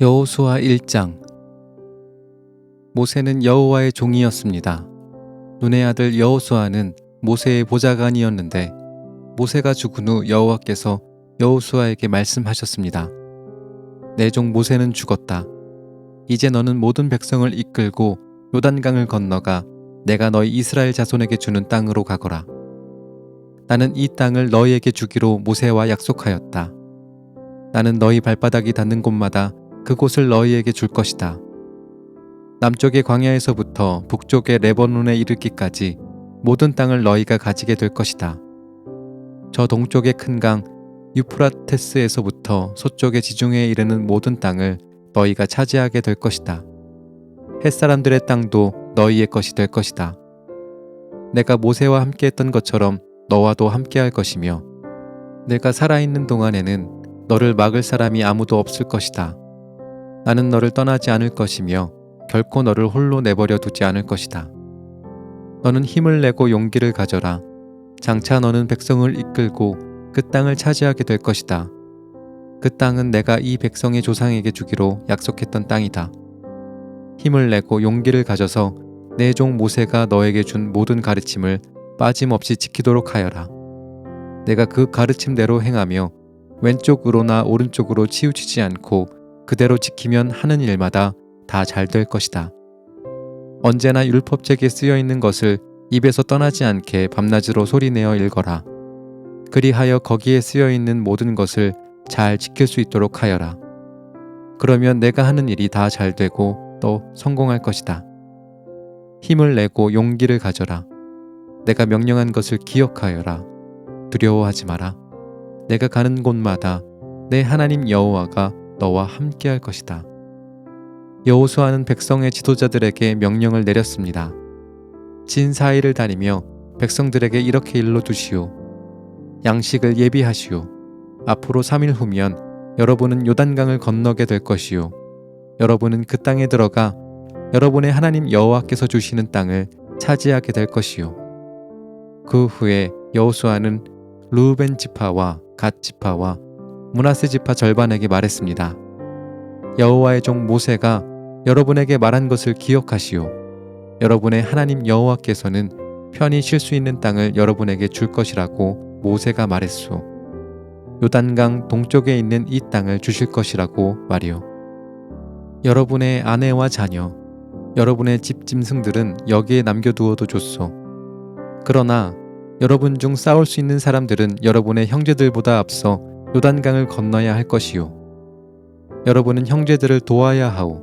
여호수아 1장. 모세는 여호와의 종이었습니다. 눈의 아들 여호수아는 모세의 보좌관이었는데 모세가 죽은 후 여호와께서 여호수아에게 말씀하셨습니다. 내 종 모세는 죽었다. 이제 너는 모든 백성을 이끌고 요단강을 건너가 내가 너희 이스라엘 자손에게 주는 땅으로 가거라. 나는 이 땅을 너희에게 주기로 모세와 약속하였다. 나는 너희 발바닥이 닿는 곳마다 그곳을 너희에게 줄 것이다. 남쪽의 광야에서부터 북쪽의 레바논에 이르기까지 모든 땅을 너희가 가지게 될 것이다. 저 동쪽의 큰 강 유프라테스에서부터 서쪽의 지중해에 이르는 모든 땅을 너희가 차지하게 될 것이다. 햇사람들의 땅도 너희의 것이 될 것이다. 내가 모세와 함께했던 것처럼 너와도 함께할 것이며 내가 살아있는 동안에는 너를 막을 사람이 아무도 없을 것이다. 나는 너를 떠나지 않을 것이며 결코 너를 홀로 내버려 두지 않을 것이다. 너는 힘을 내고 용기를 가져라. 장차 너는 백성을 이끌고 그 땅을 차지하게 될 것이다. 그 땅은 내가 이 백성의 조상에게 주기로 약속했던 땅이다. 힘을 내고 용기를 가져서 내 종 모세가 너에게 준 모든 가르침을 빠짐없이 지키도록 하여라. 내가 그 가르침대로 행하며 왼쪽으로나 오른쪽으로 치우치지 않고 그대로 지키면 하는 일마다 다 잘 될 것이다. 언제나 율법책에 쓰여 있는 것을 입에서 떠나지 않게 밤낮으로 소리내어 읽어라. 그리하여 거기에 쓰여 있는 모든 것을 잘 지킬 수 있도록 하여라. 그러면 내가 하는 일이 다 잘 되고 또 성공할 것이다. 힘을 내고 용기를 가져라. 내가 명령한 것을 기억하여라. 두려워하지 마라. 내가 가는 곳마다 내 하나님 여호와가 너와 함께할 것이다. 여호수아는 백성의 지도자들에게 명령을 내렸습니다. 진 사이를 다니며 백성들에게 이렇게 일러두시오. 양식을 예비하시오. 앞으로 3일 후면 여러분은 요단강을 건너게 될 것이오. 여러분은 그 땅에 들어가 여러분의 하나님 여호와께서 주시는 땅을 차지하게 될 것이오. 그 후에 여호수아는 르우벤 지파와 갓 지파와 므낫세 지파 절반에게 말했습니다. 여호와의 종 모세가 여러분에게 말한 것을 기억하시오. 여러분의 하나님 여호와께서는 편히 쉴 수 있는 땅을 여러분에게 줄 것이라고 모세가 말했소. 요단강 동쪽에 있는 이 땅을 주실 것이라고 말이오. 여러분의 아내와 자녀, 여러분의 집 짐승들은 여기에 남겨두어도 좋소. 그러나 여러분 중 싸울 수 있는 사람들은 여러분의 형제들보다 앞서 요단강을 건너야 할 것이요. 여러분은 형제들을 도와야 하오.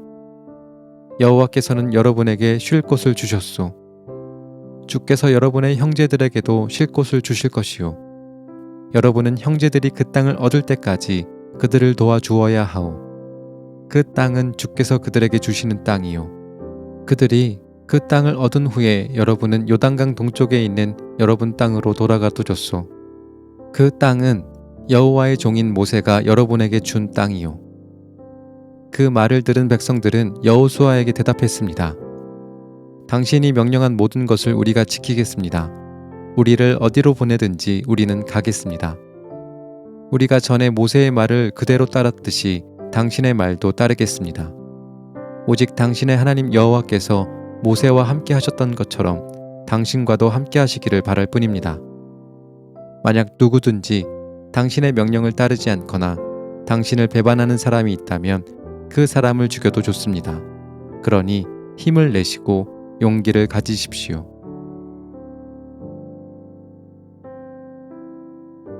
여호와께서는 여러분에게 쉴 곳을 주셨소. 주께서 여러분의 형제들에게도 쉴 곳을 주실 것이요. 여러분은 형제들이 그 땅을 얻을 때까지 그들을 도와주어야 하오. 그 땅은 주께서 그들에게 주시는 땅이요. 그들이 그 땅을 얻은 후에 여러분은 요단강 동쪽에 있는 여러분 땅으로 돌아가도 좋소. 그 땅은 여호와의 종인 모세가 여러분에게 준 땅이요. 그 말을 들은 백성들은 여호수아에게 대답했습니다. 당신이 명령한 모든 것을 우리가 지키겠습니다. 우리를 어디로 보내든지 우리는 가겠습니다. 우리가 전에 모세의 말을 그대로 따랐듯이 당신의 말도 따르겠습니다. 오직 당신의 하나님 여호와께서 모세와 함께 하셨던 것처럼 당신과도 함께 하시기를 바랄 뿐입니다. 만약 누구든지 당신의 명령을 따르지 않거나 당신을 배반하는 사람이 있다면 그 사람을 죽여도 좋습니다. 그러니 힘을 내시고 용기를 가지십시오.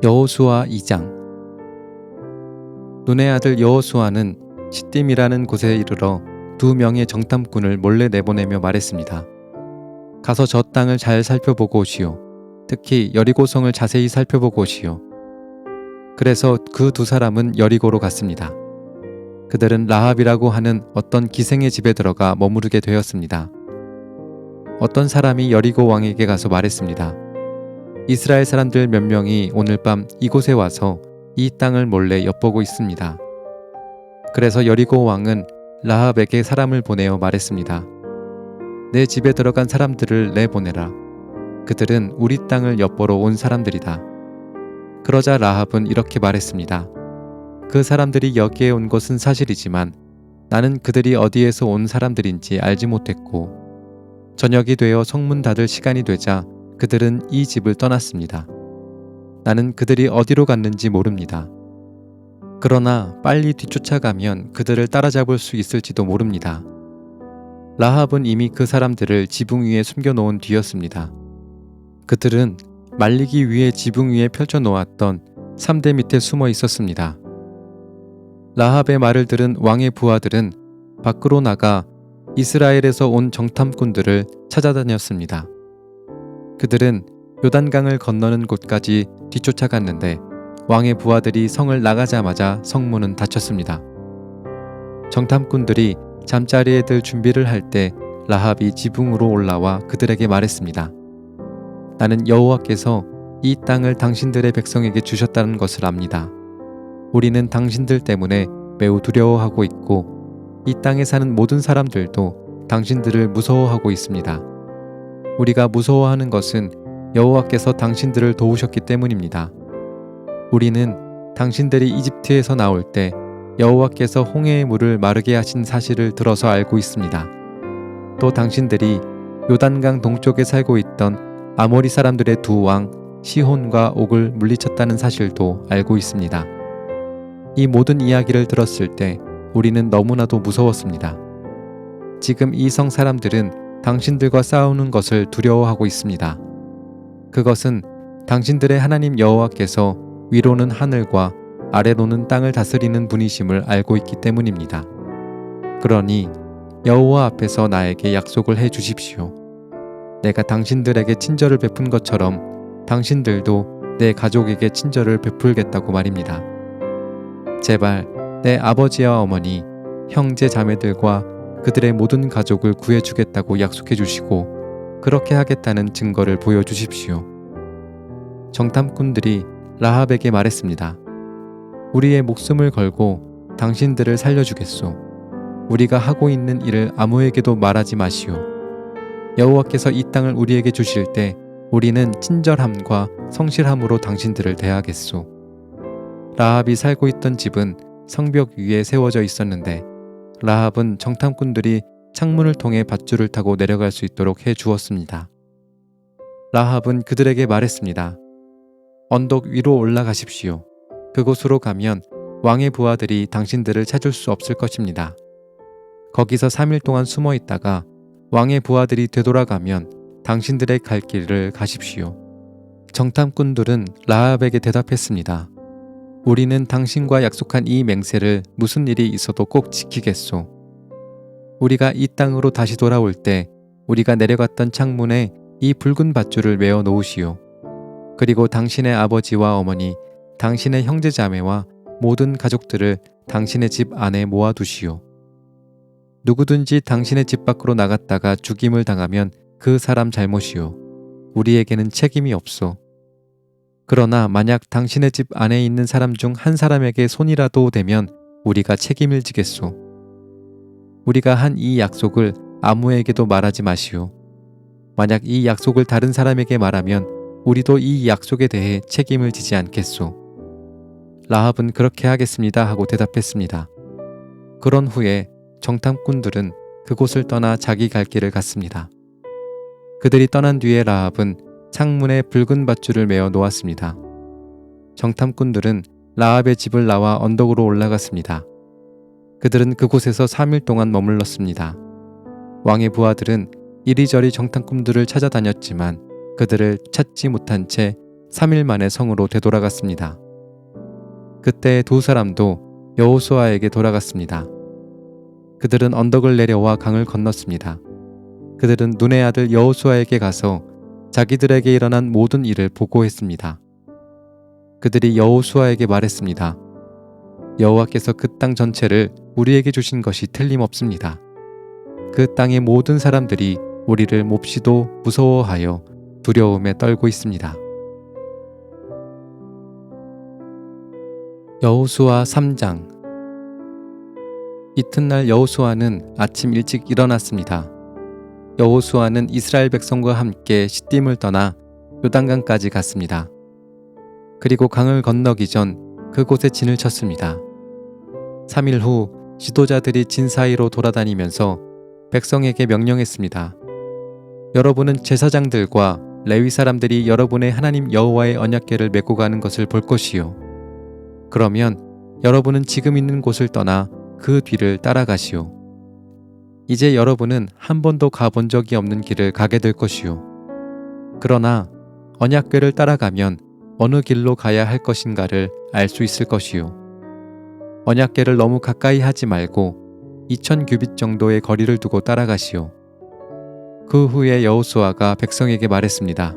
여호수아 2장. 눈의 아들 여호수아는 시딤이라는 곳에 이르러 2명의 정탐꾼을 몰래 내보내며 말했습니다. 가서 저 땅을 잘 살펴보고 오시오. 특히 여리고성을 자세히 살펴보고 오시오. 그래서 그 2사람은 여리고로 갔습니다. 그들은 라합이라고 하는 어떤 기생의 집에 들어가 머무르게 되었습니다. 어떤 사람이 여리고 왕에게 가서 말했습니다. 이스라엘 사람들 몇 명이 오늘 밤 이곳에 와서 이 땅을 몰래 엿보고 있습니다. 그래서 여리고 왕은 라합에게 사람을 보내어 말했습니다. 내 집에 들어간 사람들을 내보내라. 그들은 우리 땅을 엿보러 온 사람들이다. 그러자 라합은 이렇게 말했습니다. 그 사람들이 여기에 온 것은 사실이지만 나는 그들이 어디에서 온 사람들인지 알지 못했고 저녁이 되어 성문 닫을 시간이 되자 그들은 이 집을 떠났습니다. 나는 그들이 어디로 갔는지 모릅니다. 그러나 빨리 뒤쫓아가면 그들을 따라잡을 수 있을지도 모릅니다. 라합은 이미 그 사람들을 지붕 위에 숨겨놓은 뒤였습니다. 그들은 말리기 위해 지붕 위에 펼쳐놓았던 삼대 밑에 숨어 있었습니다. 라합의 말을 들은 왕의 부하들은 밖으로 나가 이스라엘에서 온 정탐꾼들을 찾아다녔습니다. 그들은 요단강을 건너는 곳까지 뒤쫓아갔는데 왕의 부하들이 성을 나가자마자 성문은 닫혔습니다. 정탐꾼들이 잠자리에 들 준비를 할 때 라합이 지붕으로 올라와 그들에게 말했습니다. 나는 여호와께서 이 땅을 당신들의 백성에게 주셨다는 것을 압니다. 우리는 당신들 때문에 매우 두려워하고 있고 이 땅에 사는 모든 사람들도 당신들을 무서워하고 있습니다. 우리가 무서워하는 것은 여호와께서 당신들을 도우셨기 때문입니다. 우리는 당신들이 이집트에서 나올 때 여호와께서 홍해의 물을 마르게 하신 사실을 들어서 알고 있습니다. 또 당신들이 요단강 동쪽에 살고 있던 아모리 사람들의 두 왕 시혼과 옥을 물리쳤다는 사실도 알고 있습니다. 이 모든 이야기를 들었을 때 우리는 너무나도 무서웠습니다. 지금 이 성 사람들은 당신들과 싸우는 것을 두려워하고 있습니다. 그것은 당신들의 하나님 여호와께서 위로는 하늘과 아래로는 땅을 다스리는 분이심을 알고 있기 때문입니다. 그러니 여호와 앞에서 나에게 약속을 해 주십시오. 내가 당신들에게 친절을 베푼 것처럼 당신들도 내 가족에게 친절을 베풀겠다고 말입니다. 제발 내 아버지와 어머니, 형제 자매들과 그들의 모든 가족을 구해주겠다고 약속해 주시고 그렇게 하겠다는 증거를 보여주십시오. 정탐꾼들이 라합에게 말했습니다. 우리의 목숨을 걸고 당신들을 살려주겠소. 우리가 하고 있는 일을 아무에게도 말하지 마시오. 여호와께서 이 땅을 우리에게 주실 때 우리는 친절함과 성실함으로 당신들을 대하겠소. 라합이 살고 있던 집은 성벽 위에 세워져 있었는데 라합은 정탐꾼들이 창문을 통해 밧줄을 타고 내려갈 수 있도록 해 주었습니다. 라합은 그들에게 말했습니다. 언덕 위로 올라가십시오. 그곳으로 가면 왕의 부하들이 당신들을 찾을 수 없을 것입니다. 거기서 3일 동안 숨어 있다가 왕의 부하들이 되돌아가면 당신들의 갈 길을 가십시오. 정탐꾼들은 라합에게 대답했습니다. 우리는 당신과 약속한 이 맹세를 무슨 일이 있어도 꼭 지키겠소. 우리가 이 땅으로 다시 돌아올 때 우리가 내려갔던 창문에 이 붉은 밧줄을 메어 놓으시오. 그리고 당신의 아버지와 어머니, 당신의 형제자매와 모든 가족들을 당신의 집 안에 모아두시오. 누구든지 당신의 집 밖으로 나갔다가 죽임을 당하면 그 사람 잘못이오. 우리에게는 책임이 없소. 그러나 만약 당신의 집 안에 있는 사람 중 한 사람에게 손이라도 대면 우리가 책임을 지겠소. 우리가 한 이 약속을 아무에게도 말하지 마시오. 만약 이 약속을 다른 사람에게 말하면 우리도 이 약속에 대해 책임을 지지 않겠소. 라합은 그렇게 하겠습니다 하고 대답했습니다. 그런 후에 정탐꾼들은 그곳을 떠나 자기 갈 길을 갔습니다. 그들이 떠난 뒤에 라합은 창문에 붉은 밧줄을 메어 놓았습니다. 정탐꾼들은 라합의 집을 나와 언덕으로 올라갔습니다. 그들은 그곳에서 3일 동안 머물렀습니다. 왕의 부하들은 이리저리 정탐꾼들을 찾아다녔지만 그들을 찾지 못한 채 3일 만에 성으로 되돌아갔습니다. 그때 두 사람도 여호수아에게 돌아갔습니다. 그들은 언덕을 내려와 강을 건넜습니다. 그들은 눈의 아들 여호수아에게 가서 자기들에게 일어난 모든 일을 보고했습니다. 그들이 여호수아에게 말했습니다. 여호와께서 그 땅 전체를 우리에게 주신 것이 틀림없습니다. 그 땅의 모든 사람들이 우리를 몹시도 무서워하여 두려움에 떨고 있습니다. 여호수아 3장. 이튿날 여호수아는 아침 일찍 일어났습니다. 여호수아는 이스라엘 백성과 함께 시딤을 떠나 요단강까지 갔습니다. 그리고 강을 건너기 전 그곳에 진을 쳤습니다. 3일 후 지도자들이 진 사이로 돌아다니면서 백성에게 명령했습니다. 여러분은 제사장들과 레위 사람들이 여러분의 하나님 여호와의 언약궤를 메고 가는 것을 볼 것이요. 그러면 여러분은 지금 있는 곳을 떠나 그 뒤를 따라가시오. 이제 여러분은 한 번도 가본 적이 없는 길을 가게 될 것이요. 그러나 언약궤를 따라가면 어느 길로 가야 할 것인가를 알 수 있을 것이요. 언약궤를 너무 가까이 하지 말고 2000 규빗 정도의 거리를 두고 따라가시오. 그 후에 여호수아가 백성에게 말했습니다.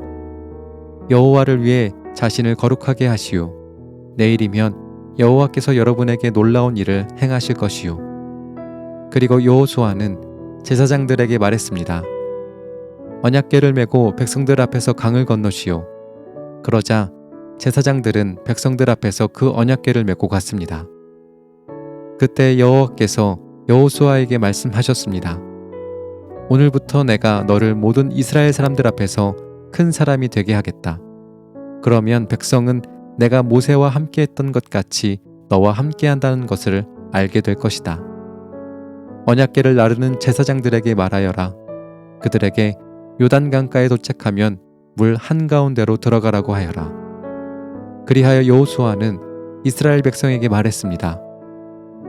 여호와를 위해 자신을 거룩하게 하시오. 내일이면 여호와께서 여러분에게 놀라운 일을 행하실 것이요. 그리고 여호수아는 제사장들에게 말했습니다. 언약궤를 메고 백성들 앞에서 강을 건너시오. 그러자 제사장들은 백성들 앞에서 그 언약궤를 메고 갔습니다. 그때 여호와께서 여호수아에게 말씀하셨습니다. 오늘부터 내가 너를 모든 이스라엘 사람들 앞에서 큰 사람이 되게 하겠다. 그러면 백성은 내가 모세와 함께 했던 것 같이 너와 함께 한다는 것을 알게 될 것이다. 언약궤를 나르는 제사장들에게 말하여라. 그들에게 요단강가에 도착하면 물 한가운데로 들어가라고 하여라. 그리하여 여호수아는 이스라엘 백성에게 말했습니다.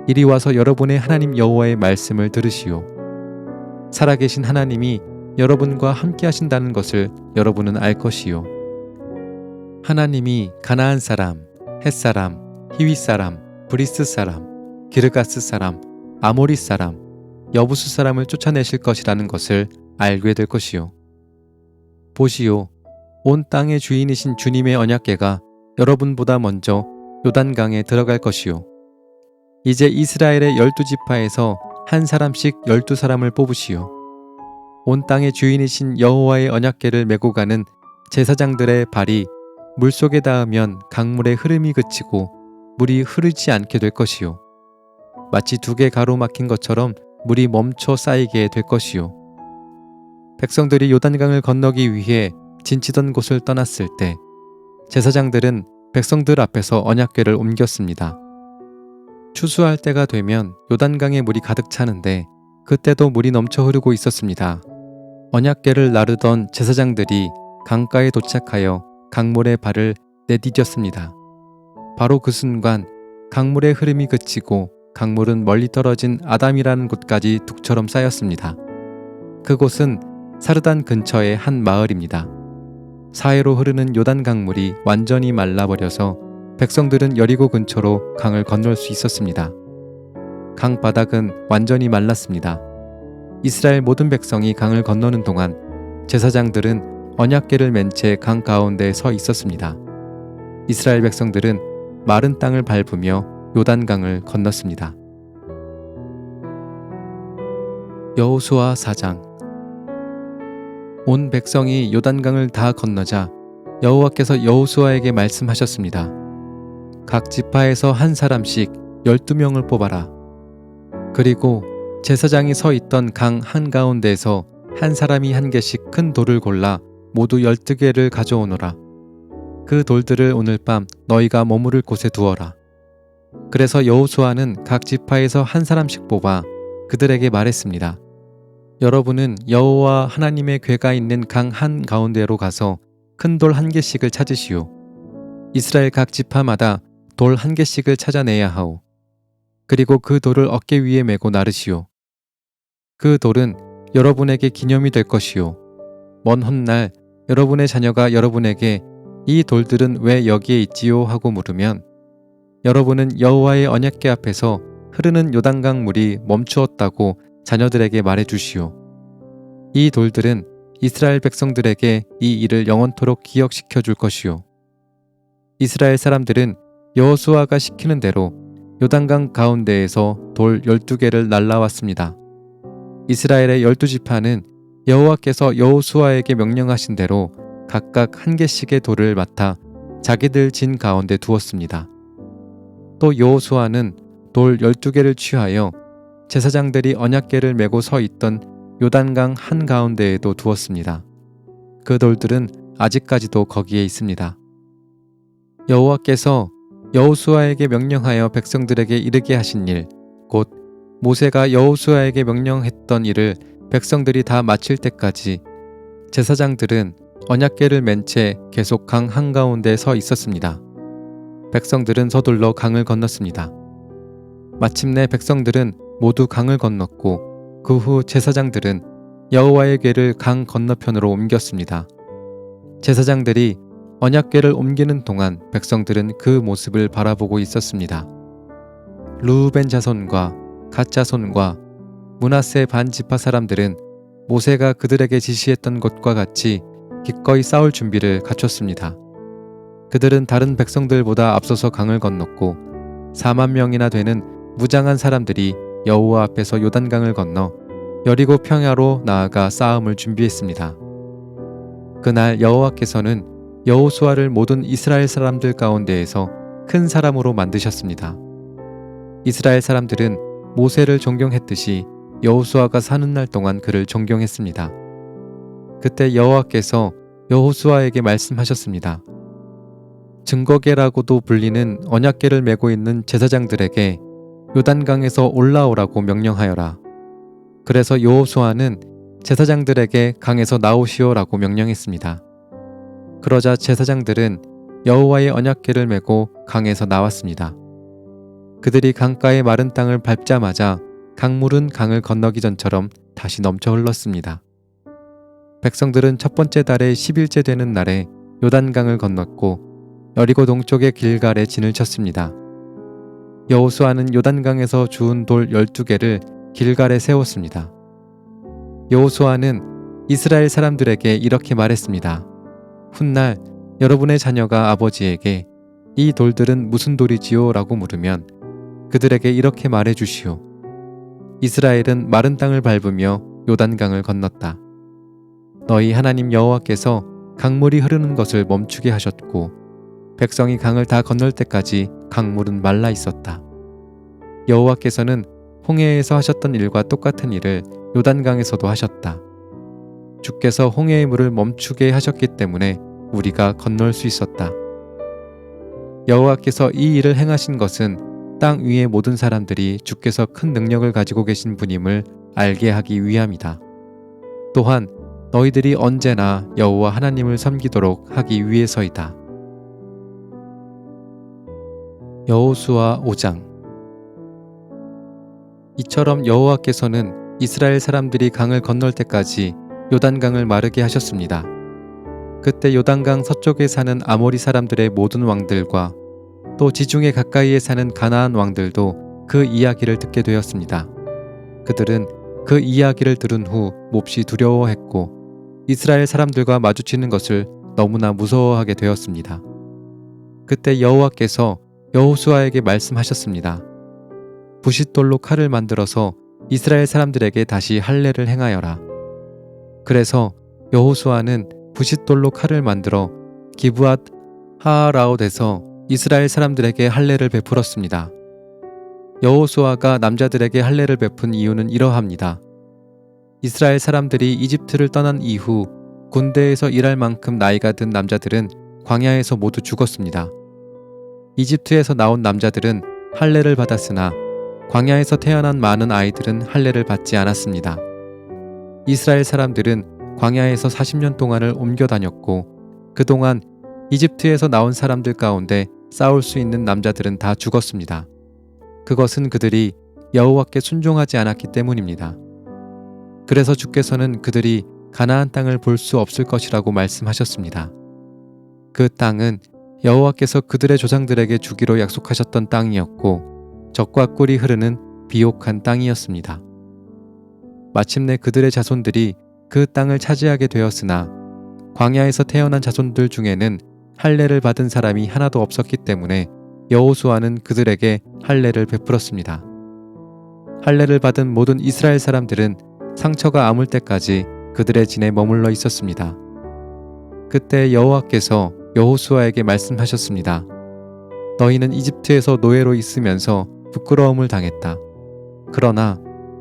이리 와서 여러분의 하나님 여호와의 말씀을 들으시오. 살아계신 하나님이 여러분과 함께 하신다는 것을 여러분은 알 것이요. 하나님이 가나안 사람, 헷 사람, 히위 사람, 브리스 사람, 기르가스 사람, 아모리 사람, 여부수 사람을 쫓아내실 것이라는 것을 알게 될 것이요. 보시오, 온 땅의 주인이신 주님의 언약궤가 여러분보다 먼저 요단강에 들어갈 것이요. 이제 이스라엘의 12지파에서 한 사람씩 12사람을 뽑으시오. 온 땅의 주인이신 여호와의 언약궤를 메고 가는 제사장들의 발이 물속에 닿으면 강물의 흐름이 그치고 물이 흐르지 않게 될 것이요. 마치 두 개 가로막힌 것처럼 물이 멈춰 쌓이게 될 것이요. 백성들이 요단강을 건너기 위해 진치던 곳을 떠났을 때 제사장들은 백성들 앞에서 언약궤를 옮겼습니다. 추수할 때가 되면 요단강에 물이 가득 차는데 그때도 물이 넘쳐 흐르고 있었습니다. 언약궤를 나르던 제사장들이 강가에 도착하여 강물에 발을 내디뎠습니다. 바로 그 순간 강물의 흐름이 그치고 강물은 멀리 떨어진 아담이라는 곳까지 둑처럼 쌓였습니다. 그곳은 사르단 근처의 한 마을입니다. 사해로 흐르는 요단 강물이 완전히 말라버려서 백성들은 여리고 근처로 강을 건널 수 있었습니다. 강 바닥은 완전히 말랐습니다. 이스라엘 모든 백성이 강을 건너는 동안 제사장들은 언약궤를 맨 채 강 가운데에 서 있었습니다. 이스라엘 백성들은 마른 땅을 밟으며 요단강을 건넜습니다. 여호수아 4장. 온 백성이 요단강을 다 건너자 여호와께서 여호수아에게 말씀하셨습니다. 각 지파에서 한 사람씩 12명을 뽑아라. 그리고 제사장이 서 있던 강 한가운데에서 한 사람이 한 개씩 큰 돌을 골라 모두 12개를 가져오너라. 그 돌들을 오늘 밤 너희가 머무를 곳에 두어라. 그래서 여호수아는 각 지파에서 한 사람씩 뽑아 그들에게 말했습니다. 여러분은 여호와 하나님의 궤가 있는 강 한가운데로 가서 큰 돌 한 개씩을 찾으시오. 이스라엘 각 지파마다 돌 한 개씩을 찾아내야 하오. 그리고 그 돌을 어깨 위에 메고 나르시오. 그 돌은 여러분에게 기념이 될 것이요. 먼 훗날 여러분의 자녀가 여러분에게 이 돌들은 왜 여기에 있지요? 하고 물으면 여러분은 여호와의 언약궤 앞에서 흐르는 요단강 물이 멈추었다고 자녀들에게 말해 주시오. 이 돌들은 이스라엘 백성들에게 이 일을 영원토록 기억시켜 줄 것이요. 이스라엘 사람들은 여호수아가 시키는 대로 요단강 가운데에서 돌 12개를 날라왔습니다. 이스라엘의 12지파는 여호와께서 여호수아에게 명령하신 대로 각각 한 개씩의 돌을 맡아 자기들 진 가운데 두었습니다. 또 여호수아는 돌 12개를 취하여 제사장들이 언약궤를 메고 서 있던 요단강 한가운데에도 두었습니다. 그 돌들은 아직까지도 거기에 있습니다. 여호와께서 여호수아에게 명령하여 백성들에게 이르게 하신 일, 곧 모세가 여호수아에게 명령했던 일을 백성들이 다 마칠 때까지 제사장들은 언약궤를 맨 채 계속 강 한가운데 서 있었습니다. 백성들은 서둘러 강을 건넜습니다. 마침내 백성들은 모두 강을 건넜고 그 후 제사장들은 여호와의 궤를 강 건너편으로 옮겼습니다. 제사장들이 언약궤를 옮기는 동안 백성들은 그 모습을 바라보고 있었습니다. 르우벤 자손과 갓 자손과 므낫세 반지파 사람들은 모세가 그들에게 지시했던 것과 같이 기꺼이 싸울 준비를 갖췄습니다. 그들은 다른 백성들보다 앞서서 강을 건넜고 4만 명이나 되는 무장한 사람들이 여호와 앞에서 요단강을 건너 여리고 평야로 나아가 싸움을 준비했습니다. 그날 여호와께서는 여호수아를 모든 이스라엘 사람들 가운데에서 큰 사람으로 만드셨습니다. 이스라엘 사람들은 모세를 존경했듯이 여호수아가 사는 날 동안 그를 존경했습니다. 그때 여호와께서 여호수아에게 말씀하셨습니다. 증거궤라고도 불리는 언약궤를 메고 있는 제사장들에게 요단강에서 올라오라고 명령하여라. 그래서 여호수아는 제사장들에게 강에서 나오시오라고 명령했습니다. 그러자 제사장들은 여호와의 언약궤를 메고 강에서 나왔습니다. 그들이 강가의 마른 땅을 밟자마자 강물은 강을 건너기 전처럼 다시 넘쳐 흘렀습니다. 백성들은 첫 번째 달의 10일째 되는 날에 요단강을 건넜고 여리고 동쪽의 길갈에 진을 쳤습니다. 여호수아는 요단강에서 주운 돌 12개를 길갈에 세웠습니다. 여호수아는 이스라엘 사람들에게 이렇게 말했습니다. 훗날 여러분의 자녀가 아버지에게 이 돌들은 무슨 돌이지요? 라고 물으면 그들에게 이렇게 말해 주시오. 이스라엘은 마른 땅을 밟으며 요단강을 건넜다. 너희 하나님 여호와께서 강물이 흐르는 것을 멈추게 하셨고 백성이 강을 다 건널 때까지 강물은 말라 있었다. 여호와께서는 홍해에서 하셨던 일과 똑같은 일을 요단강에서도 하셨다. 주께서 홍해의 물을 멈추게 하셨기 때문에 우리가 건널 수 있었다. 여호와께서 이 일을 행하신 것은 땅 위의 모든 사람들이 주께서 큰 능력을 가지고 계신 분임을 알게 하기 위함이다. 또한 너희들이 언제나 여호와 하나님을 섬기도록 하기 위해서이다. 여호수아 5장. 이처럼 여호와께서는 이스라엘 사람들이 강을 건널 때까지 요단강을 마르게 하셨습니다. 그때 요단강 서쪽에 사는 아모리 사람들의 모든 왕들과 또 지중해 가까이에 사는 가나안 왕들도 그 이야기를 듣게 되었습니다. 그들은 그 이야기를 들은 후 몹시 두려워했고 이스라엘 사람들과 마주치는 것을 너무나 무서워하게 되었습니다. 그때 여호와께서 여호수아에게 말씀하셨습니다. 부싯돌로 칼을 만들어서 이스라엘 사람들에게 다시 할례를 행하여라. 그래서 여호수아는 부싯돌로 칼을 만들어 기브앗 하아라옷에서 이스라엘 사람들에게 할례를 베풀었습니다. 여호수아가 남자들에게 할례를 베푼 이유는 이러합니다. 이스라엘 사람들이 이집트를 떠난 이후 군대에서 일할 만큼 나이가 든 남자들은 광야에서 모두 죽었습니다. 이집트에서 나온 남자들은 할례를 받았으나 광야에서 태어난 많은 아이들은 할례를 받지 않았습니다. 이스라엘 사람들은 광야에서 40년 동안을 옮겨 다녔고 그동안 이집트에서 나온 사람들 가운데 싸울 수 있는 남자들은 다 죽었습니다. 그것은 그들이 여호와께 순종하지 않았기 때문입니다. 그래서 주께서는 그들이 가나안 땅을 볼 수 없을 것이라고 말씀하셨습니다. 그 땅은 여호와께서 그들의 조상들에게 주기로 약속하셨던 땅이었고 젖과 꿀이 흐르는 비옥한 땅이었습니다. 마침내 그들의 자손들이 그 땅을 차지하게 되었으나 광야에서 태어난 자손들 중에는 할례를 받은 사람이 하나도 없었기 때문에 여호수아는 그들에게 할례를 베풀었습니다. 할례를 받은 모든 이스라엘 사람들은 상처가 아물 때까지 그들의 진에 머물러 있었습니다. 그때 여호와께서 여호수아에게 말씀하셨습니다. 너희는 이집트에서 노예로 있으면서 부끄러움을 당했다. 그러나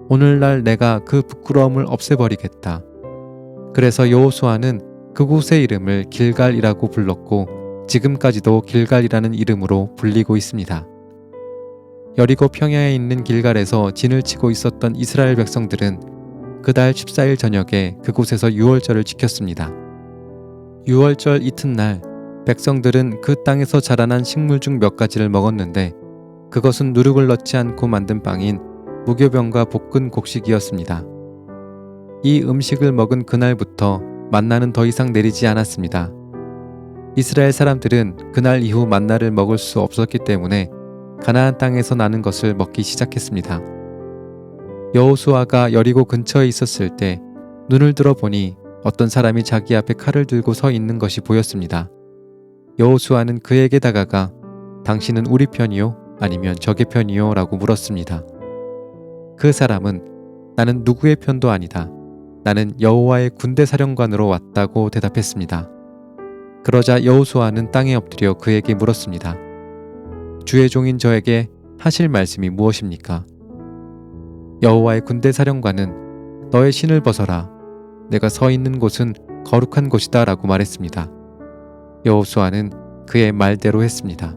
오늘날 내가 그 부끄러움을 없애버리겠다. 그래서 여호수아는 그곳의 이름을 길갈이라고 불렀고 지금까지도 길갈이라는 이름으로 불리고 있습니다. 여리고 평야에 있는 길갈에서 진을 치고 있었던 이스라엘 백성들은 그달 14일 저녁에 그곳에서 유월절을 지켰습니다. 유월절 이튿날 백성들은 그 땅에서 자라난 식물 중 몇 가지를 먹었는데 그것은 누룩을 넣지 않고 만든 빵인 무교병과 볶은 곡식이었습니다. 이 음식을 먹은 그날부터 만나는 더 이상 내리지 않았습니다. 이스라엘 사람들은 그날 이후 만나를 먹을 수 없었기 때문에 가나안 땅에서 나는 것을 먹기 시작했습니다. 여호수아가 여리고 근처에 있었을 때 눈을 들어 보니 어떤 사람이 자기 앞에 칼을 들고 서 있는 것이 보였습니다. 여호수아는 그에게 다가가 당신은 우리 편이요? 아니면 적의 편이요? 라고 물었습니다. 그 사람은 나는 누구의 편도 아니다. 나는 여호와의 군대 사령관으로 왔다고 대답했습니다. 그러자 여호수아는 땅에 엎드려 그에게 물었습니다. 주의 종인 저에게 하실 말씀이 무엇입니까? 여호와의 군대 사령관은 너의 신을 벗어라. 내가 서 있는 곳은 거룩한 곳이다 라고 말했습니다. 여호수아는 그의 말대로 했습니다.